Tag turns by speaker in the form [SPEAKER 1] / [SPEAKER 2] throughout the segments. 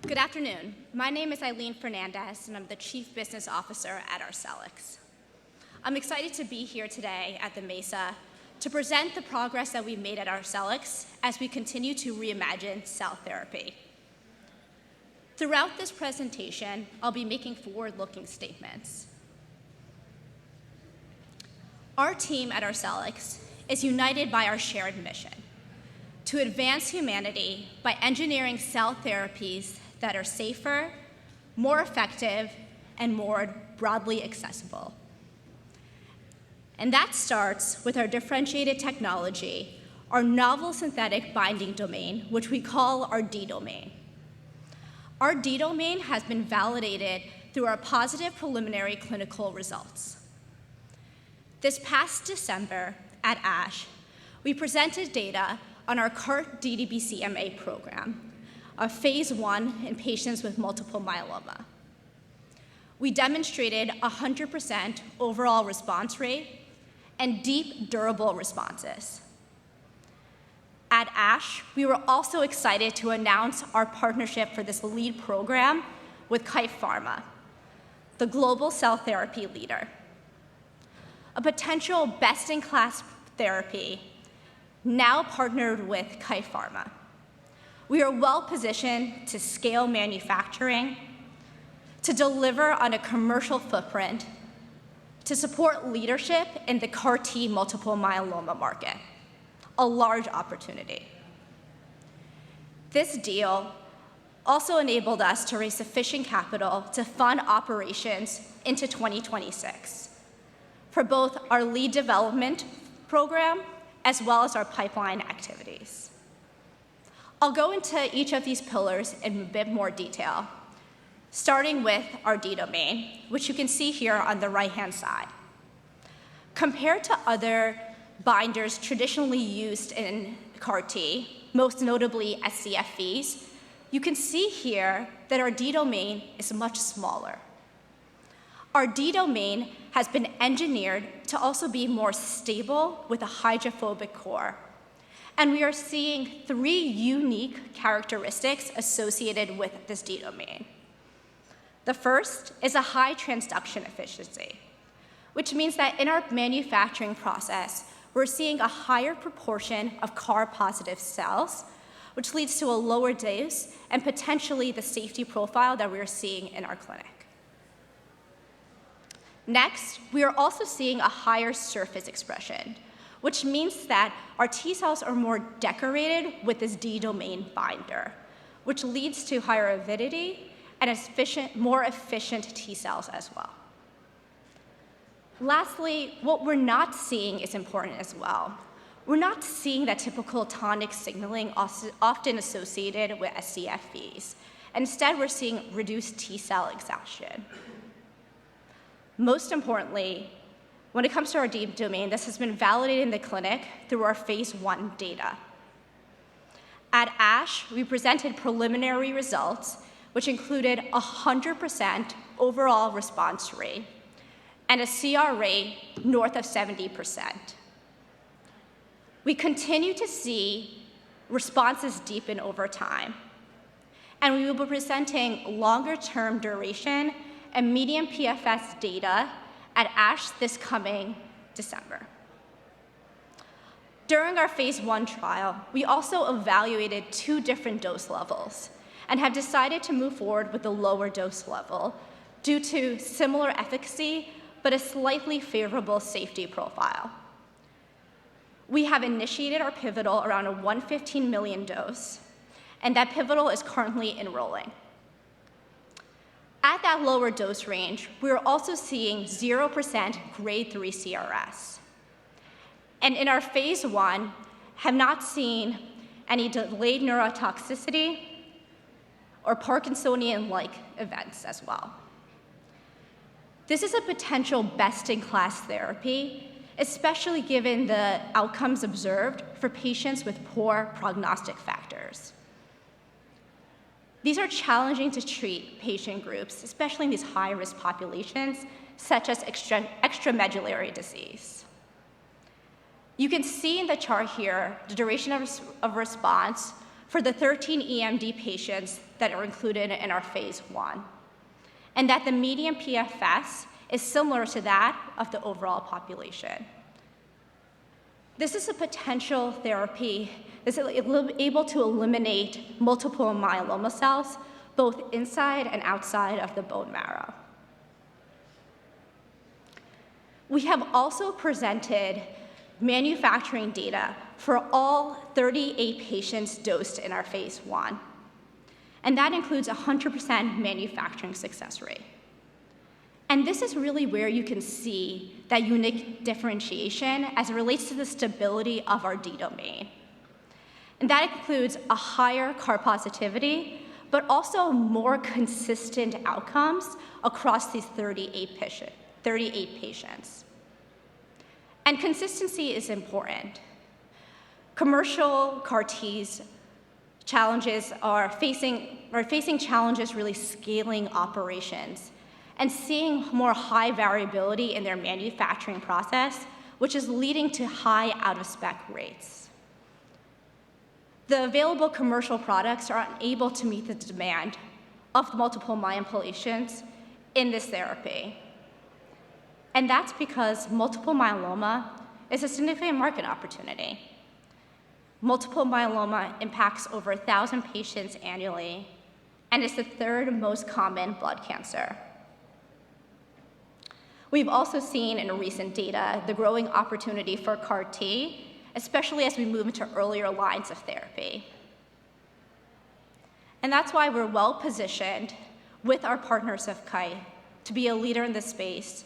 [SPEAKER 1] Good afternoon. My name is Eileen Fernandez, and I'm the Chief Business Officer at Arcellx. I'm excited to be here today at the Mesa to present the progress that we've made at Arcellx as we continue to reimagine cell therapy. Throughout this presentation, I'll be making forward-looking statements. Our team at Arcellx is united by our shared mission to advance humanity by engineering cell therapies that are safer, more effective, and more broadly accessible. And that starts with our differentiated technology, our novel synthetic binding domain, which we call our D domain. Our D domain has been validated through our positive preliminary clinical results. This past December at ASH, we presented data on our CART ddBCMA program, a phase 1 in patients with multiple myeloma. We demonstrated 100% overall response rate and deep, durable responses. At ASH, we were also excited to announce our partnership for this lead program with Kai Pharma, the global cell therapy leader. A potential best-in-class therapy now partnered with Kai Pharma. We are well-positioned to scale manufacturing, to deliver on a commercial footprint, to support leadership in the CAR-T multiple myeloma market, a large opportunity. This deal also enabled us to raise sufficient capital to fund operations into 2026 for both our lead development program as well as our pipeline activities. I'll go into each of these pillars in a bit more detail, starting with our D domain, which you can see here on the right-hand side. Compared to other binders traditionally used in CAR-T, most notably scFvs, you can see here that our D domain is much smaller. Our D domain has been engineered to also be more stable with a hydrophobic core. And we are seeing 3 unique characteristics associated with this D domain. The first is a high transduction efficiency, which means that in our manufacturing process, we're seeing a higher proportion of CAR-positive cells, which leads to a lower dose and potentially the safety profile that we're seeing in our clinic. Next, we are also seeing a higher surface expression, which means that our T cells are more decorated with this D domain binder, which leads to higher avidity and more efficient T cells as well. Lastly, what we're not seeing is important as well. We're not seeing that typical tonic signaling often associated with scFvs. Instead, we're seeing reduced T cell exhaustion. Most importantly, when it comes to our D domain, this has been validated in the clinic through our phase 1 data. At ASH, we presented preliminary results, which included 100% overall response rate and a CR rate north of 70%. We continue to see responses deepen over time, and we will be presenting longer-term duration and median PFS data at ASH this coming December. During our phase 1 trial, we also evaluated 2 different dose levels and have decided to move forward with the lower dose level due to similar efficacy but a slightly favorable safety profile. We have initiated our pivotal around a 115 million dose, and that pivotal is currently enrolling. At that lower dose range, we are also seeing 0% grade 3 CRS. And in our phase 1, have not seen any delayed neurotoxicity or Parkinsonian-like events as well. This is a potential best-in-class therapy, especially given the outcomes observed for patients with poor prognostic factors. These are challenging to treat patient groups, especially in these high-risk populations, such as extramedullary disease. You can see in the chart here the duration of response for the 13 EMD patients that are included in our phase 1, and that the median PFS is similar to that of the overall population. This is a potential therapy that's able to eliminate multiple myeloma cells, both inside and outside of the bone marrow. We have also presented manufacturing data for all 38 patients dosed in our phase 1, and that includes 100% manufacturing success rate. And this is really where you can see that unique differentiation as it relates to the stability of our D domain. And that includes a higher CAR positivity, but also more consistent outcomes across these 38 patients. And consistency is important. Commercial CAR Ts are facing challenges really scaling operations and seeing more high variability in their manufacturing process, which is leading to high out-of-spec rates. The available commercial products are unable to meet the demand of multiple myeloma patients in this therapy. And that's because multiple myeloma is a significant market opportunity. Multiple myeloma impacts over 1,000 patients annually, and is the third most common blood cancer. We've also seen in recent data the growing opportunity for CAR T, especially as we move into earlier lines of therapy. And that's why we're well positioned with our partners of Kai to be a leader in this space,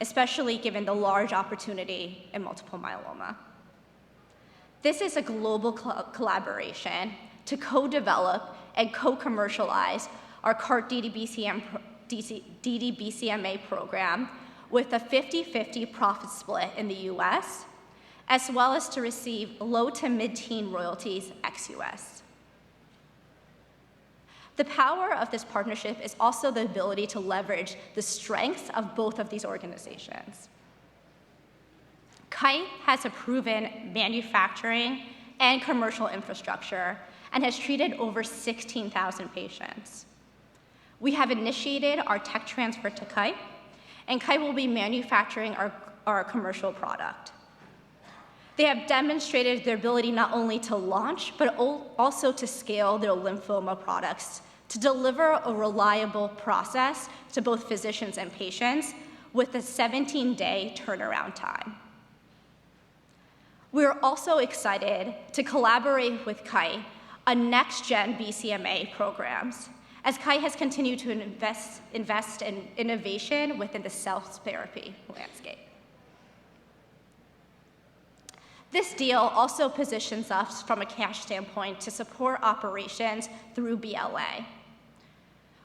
[SPEAKER 1] especially given the large opportunity in multiple myeloma. This is a global collaboration to co-develop and co-commercialize our CAR ddBCMA program with a 50-50 profit split in the US, as well as to receive low to mid-teen royalties ex-US. The power of this partnership is also the ability to leverage the strengths of both of these organizations. Kai has a proven manufacturing and commercial infrastructure and has treated over 16,000 patients. We have initiated our tech transfer to Kai, and Kai will be manufacturing our commercial product. They have demonstrated their ability not only to launch, but also to scale their lymphoma products to deliver a reliable process to both physicians and patients with a 17-day turnaround time. We're also excited to collaborate with Kai on next-gen BCMA programs, as Kai has continued to invest in innovation within the cell therapy landscape. This deal also positions us from a cash standpoint to support operations through BLA.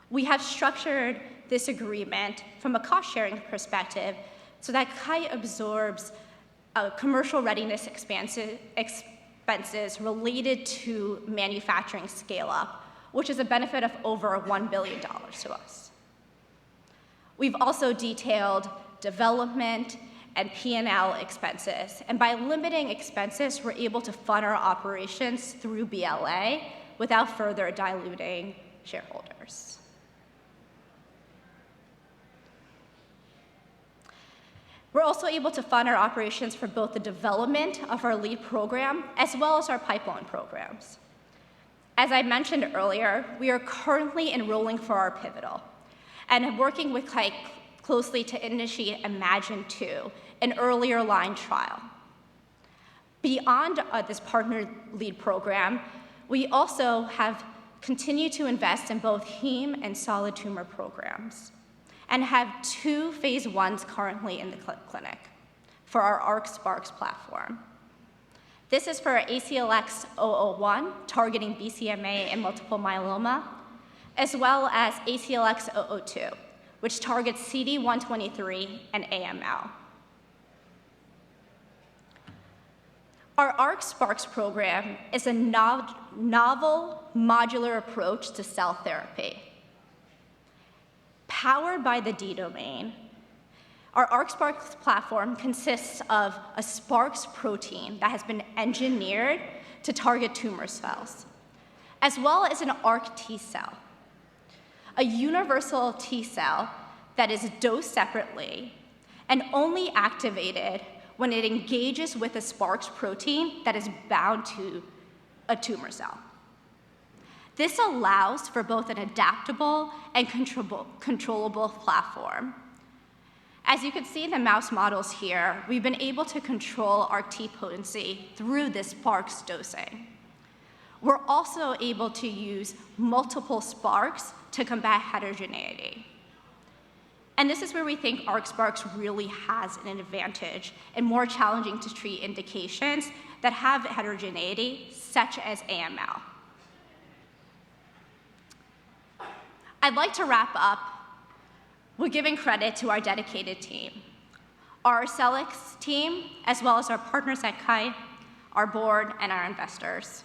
[SPEAKER 1] We have structured this agreement from a cost-sharing perspective so that Kai absorbs commercial readiness expenses related to manufacturing scale-up, which is a benefit of over $1 billion to us. We've also detailed development and P&L expenses, and by limiting expenses, we're able to fund our operations through BLA without further diluting shareholders. We're also able to fund our operations for both the development of our lead program as well as our pipeline programs. As I mentioned earlier, we are currently enrolling for our pivotal and working with Kai closely to initiate Imagine-2, an earlier line trial. Beyond this partner lead program, we also have continued to invest in both heme and solid tumor programs and have 2 phase 1s currently in the clinic for our Arcellx platform. This is for Arcellx 001, targeting BCMA and multiple myeloma, as well as Arcellx 002, which targets CD123 and AML. Our Arcellx program is a novel modular approach to cell therapy. Powered by the D domain, our Arcellx platform consists of a Sparx protein that has been engineered to target tumor cells, as well as an ARC T cell, a universal T cell that is dosed separately and only activated when it engages with a Sparks protein that is bound to a tumor cell. This allows for both an adaptable and controllable platform. As you can see in the mouse models here, we've been able to control our T potency through this Sparks dosing. We're also able to use multiple Sparks to combat heterogeneity. And this is where we think Arcellx really has an advantage in more challenging to treat indications that have heterogeneity, such as AML. I'd like to wrap up with giving credit to our dedicated team, our Arcellx team, as well as our partners at Kai, our board, and our investors.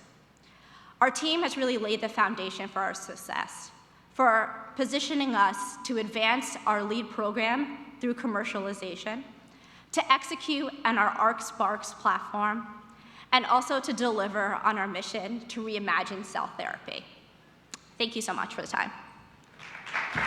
[SPEAKER 1] Our team has really laid the foundation for our success, for positioning us to advance our lead program through commercialization, to execute on our ArcSparks platform, and also to deliver on our mission to reimagine cell therapy. Thank you so much for the time.